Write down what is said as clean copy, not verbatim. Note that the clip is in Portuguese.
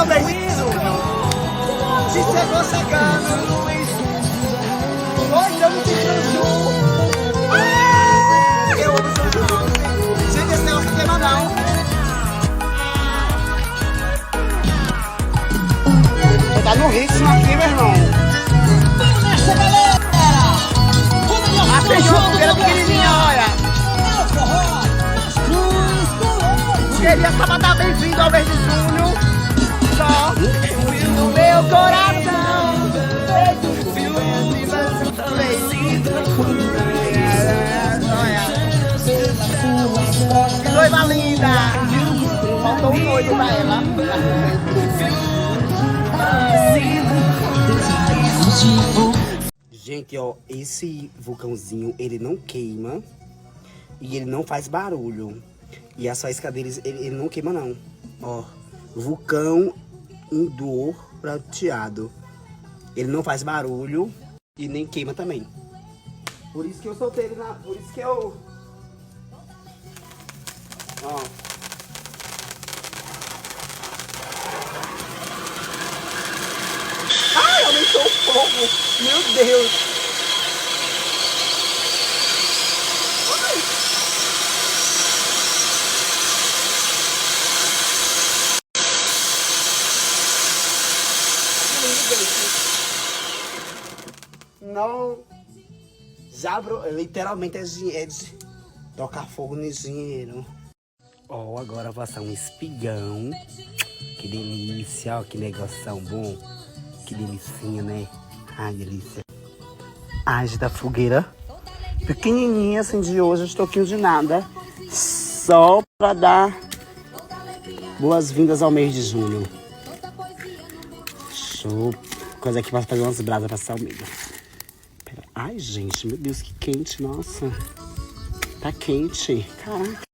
tô dormindo? Se chegou chegando, Luiz. Oi, eu não te canso. Eu amo o São João. Gente, esse negócio não queima não. Você tá no ritmo aqui, meu irmão. Essa galera! Acendeu uma fogueira pequenininha, olha. Queria só dar bem-vindo ao mês de junho. Só no meu coração. Olha. Que noiva linda. Faltou um noivo pra ela. Gente, ó, esse vulcãozinho, ele não queima e ele não faz barulho. E as faíscas deles, ele não queima não. Ó, vulcão indoor prateado. Ele não faz barulho e nem queima também. Por isso que eu soltei ele na... Por isso que eu... Ó. Ai, aumentou o fogo. Meu Deus. Não, já literalmente é de tocar fogo no dinheiro. Ó, agora vai passar um espigão. Que delícia, ó, que negoção bom. Que delicinha, né? Ai, delícia. Age da fogueira pequenininha, assim, de hoje, um toquinho de nada. Só pra dar boas-vindas ao mês de junho. Show. Coisa aqui pra fazer umas brasas pra Salmeira. Ai, gente, meu Deus, que quente, nossa. Tá quente. Caraca.